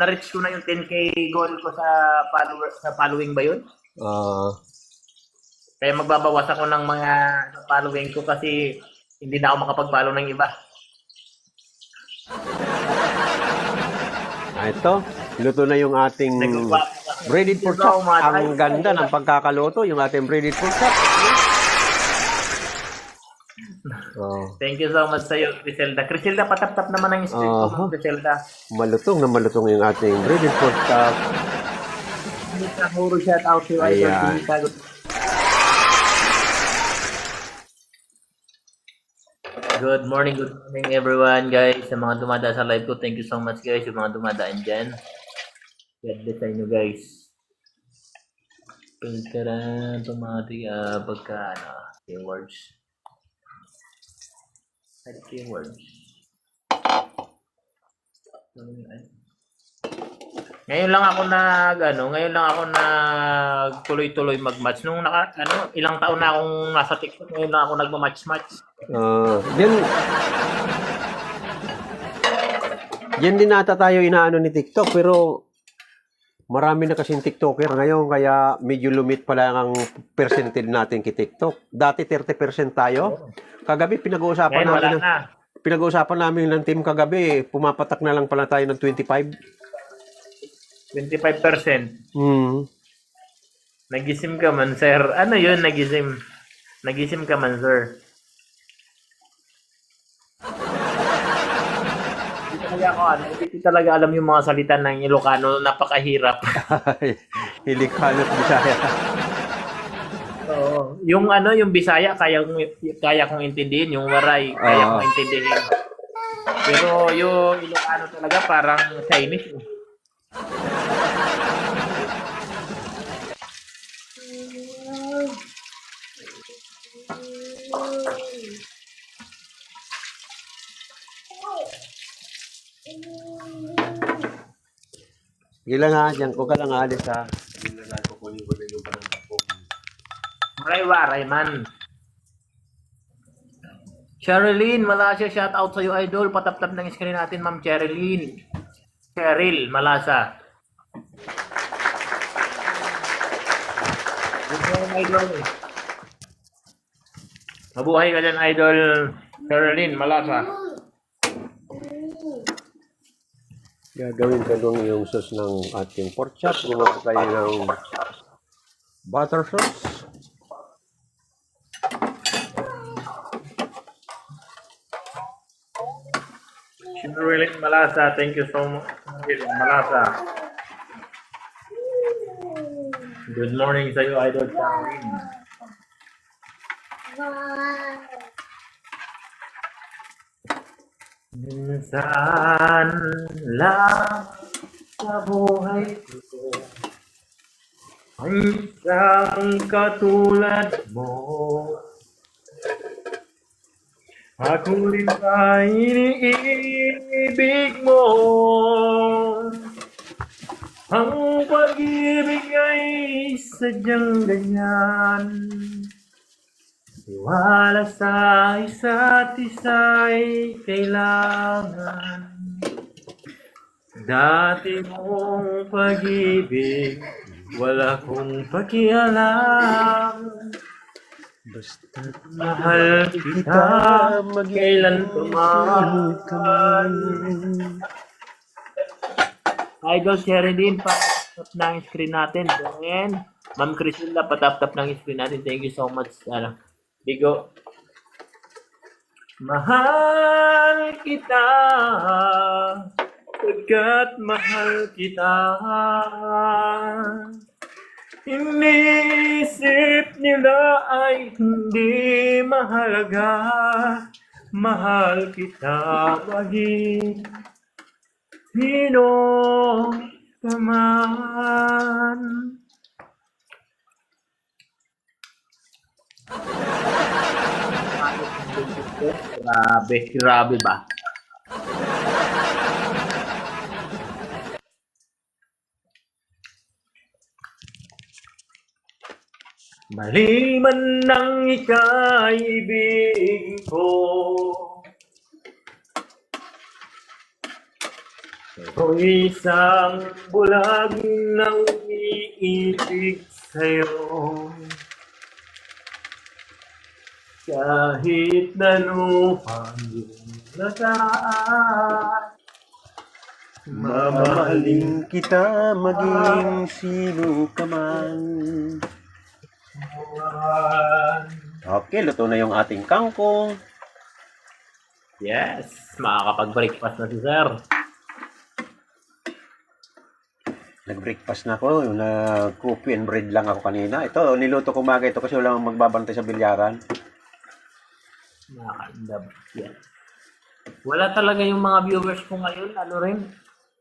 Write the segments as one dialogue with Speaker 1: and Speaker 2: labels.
Speaker 1: Na-reach ko na yung 10K goal ko sa following ba yun? Kaya magbabawas ako ng mga following ko kasi hindi na ako makapag-follow ng iba.
Speaker 2: Ito, luto na yung ating breaded pork chop. Ang ganda ng pagkakaluto, yung ating breaded pork chop.
Speaker 1: Thank you so much sa iyo, Criselda. Criselda, patap-tap naman ang screen ko, Criselda.
Speaker 2: Malutong na malutong yung ating breaded pork chop.
Speaker 1: Shout out to
Speaker 2: Ayan.
Speaker 1: Good morning everyone guys. Sa mga dumadaan sa live ko, thank you so much guys. Yung mga dumadaan dyan. God bless sa inyo guys. Pagkaran, tumati, pagka, keywords. Keywords. Ngayon lang ako tuloy-tuloy mag-match. Nung ilang taon na akong nasa TikTok, ngayon lang ako nagma-match-match.
Speaker 2: Yan din nata tayo inaano ni TikTok, pero marami na kasing TikToker ngayon, kaya medyo lumit pala ang percentage natin kay TikTok. Dati 30% tayo. Kagabi pinag-uusapan namin ng team kagabi, pumapatak na lang pala tayo ng 25%.
Speaker 1: 25%. Nagisim ka man, sir. Ano yun, nagisim? Nagisim ka man, sir. Hindi talaga alam yung mga salita ng Ilocano. Napakahirap.
Speaker 2: Ilocano at Bisaya.
Speaker 1: Oo. Yung Bisaya, kaya kong intindihin. Yung Waray, kaya kong intindihin. Pero yung Ilocano talaga parang Chinese.
Speaker 2: Ilang nga dyan, kung ka lang alis ha.
Speaker 1: Waray man. Sherilyn, Malasa, shout out sa iyo idol. Patap-tap ng screen natin, Ma'am Sherilyn. Cheryl, Malasa. Mabuhay ka dyan, idol. Sherilyn, Malasa.
Speaker 2: Gagawin ka doon yung sauce ng ating pork chop. Gumawa tayo ng butter sauce.
Speaker 1: Sherilyn, Malasa. Thank you so much, Malasa. Good morning sa iyo, idol. Minsan lang sa buhay ko ang isang katulad mo. Ako rin ba iniibig mo? Ang pag-ibig ay sadyang ganyan. Tiwala sa isa't isa'y kailangan. Dati mong pag-ibig, wala kong pakialam. Basta't mahal kita, kailan tumahan ka man. Idol Sherilyn, patap ng screen natin. Then, Ma'am Criselda, patap-tap ng screen natin. Thank you so much. Bigo. Mahal kita, pagkat mahal kita. Inisip nila ay hindi mahalaga. Mahal kita mahigit sino ka man. Grabe ba? Mali man nang ika'y ibig ko, O isang bulag na umiibig sa'yo. Kahit nanuhan yung nakaraan,
Speaker 2: Mamahalin kita maging sino ka man. Okay, luto na yung ating kangkong.
Speaker 1: Yes, makakapag-breakfast na si Sir.
Speaker 2: Nag-breakfast na ako. Nag-coffee and bread lang ako kanina. Ito, niluto ko umaga ito kasi walang magbabantay sa bilyaran.
Speaker 1: Nakakandab. Yan. Wala talaga yung mga viewers ko ngayon. Ano rin?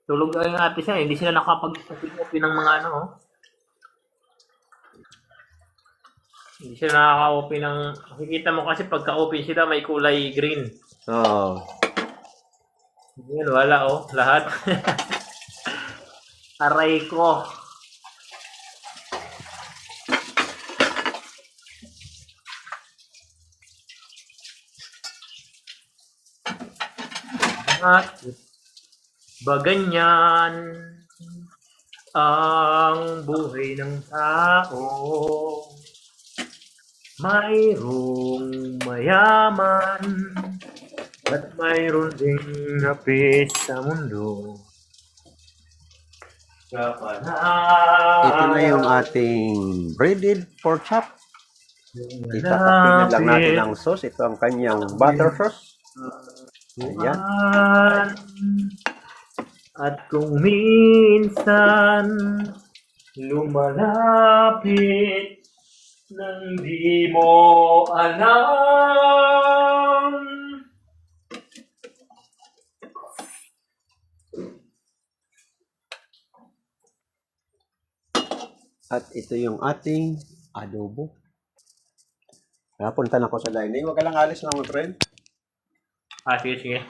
Speaker 1: Tulog ay natin siya. Hindi sila nakapag-open ng mga ano. Oh. Hindi sila nakaka-open ng... Makikita mo kasi pagka-open sila may kulay green.
Speaker 2: Oo.
Speaker 1: Yan, wala oh. Lahat. Aray ko. At ba ganyan ang buhay ng tao? Mayroong mayaman at mayroon ding hapis sa mundo.
Speaker 2: Ito na yung ating breaded pork chop. Itatapin lang natin ang sauce. Ito ang kanyang butter sauce. Ayan.
Speaker 1: At kung minsan lumalapit nang di mo alam.
Speaker 2: At ito yung ating adobo. Napunta na ako sa dining. Huwag ka lang alis na, my friend.
Speaker 1: Sige, sige.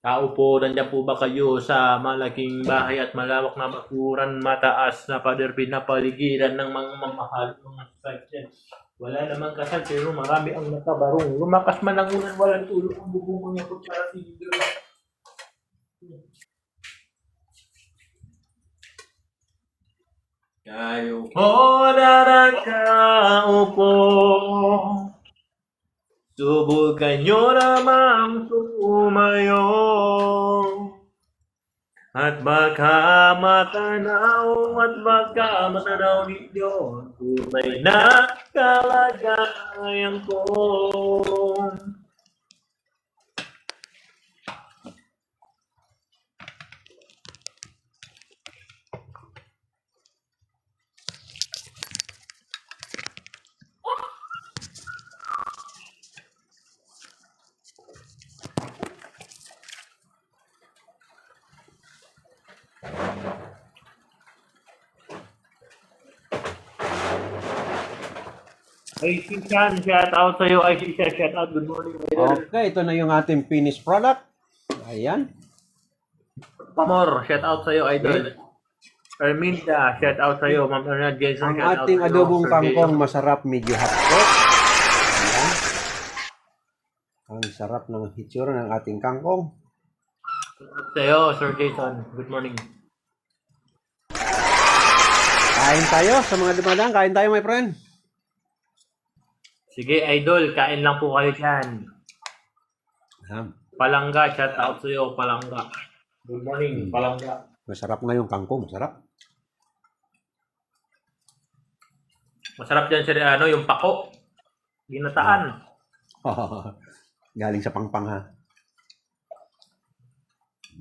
Speaker 1: Tao po, nandiyan po ba kayo sa malaking bahay at malawak na bakuran, mataas na pader pinapaligiran ng mga mamahal mga sakyan? Wala namang kasal pero marami ang nakabarong. Lumakas man ang ulan, walang tulog ang bubong mga kutsara tinder. Kayo po na nakaupo, subukan nyo namang tumayo, at baka matanaw ninyo ang tunay na kalagayan ko. Ay, Sishan, shout out sa'yo. Ay, Sishan, shout out. Good morning.
Speaker 2: Okay, ito na yung ating finished product. Ayan.
Speaker 1: Pamor, shout out sa'yo, idol. Erminda, shout out sa'yo. Ma'am Ernad Jensen,
Speaker 2: Ang
Speaker 1: shout out
Speaker 2: ating
Speaker 1: sa'yo.
Speaker 2: adobong
Speaker 1: Sir
Speaker 2: kangkong
Speaker 1: Jason.
Speaker 2: masarap, medyo hotdog. Ayan. Ang sarap ng hitsura ng ating kangkong.
Speaker 1: Shout out sa'yo, Sir Jason. Good morning.
Speaker 2: Kain tayo sa mga dumadang. Kain tayo, my friend.
Speaker 1: Sige, idol, kain lang po kayo dyan.
Speaker 2: Ayan.
Speaker 1: Palangga, shout out sa'yo, Palangga. Good morning, Palangga.
Speaker 2: Masarap nga yung kangkong. Masarap.
Speaker 1: Masarap dyan sir, ano, yung pako. Ginataan.
Speaker 2: Galing sa pangpang, ha.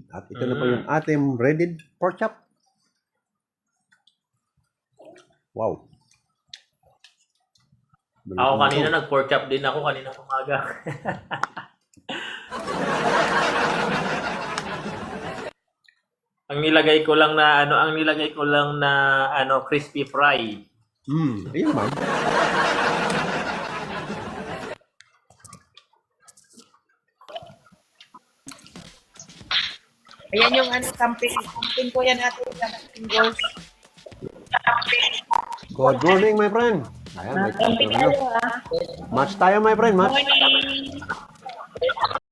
Speaker 2: At ito na po yung ating breaded pork chop. Wow.
Speaker 1: Ako kanina nag-pork chop din ako kanina umaga. Ang nilagay ko lang na crispy fry.
Speaker 2: Ayun man.
Speaker 3: Ayan yung camping ko yan ate, camping goals.
Speaker 2: Good morning, my friend. Ayan, may
Speaker 3: Camping
Speaker 2: ano.
Speaker 3: tayo ha.
Speaker 2: Match tayo, my friend. Match.
Speaker 3: Morning.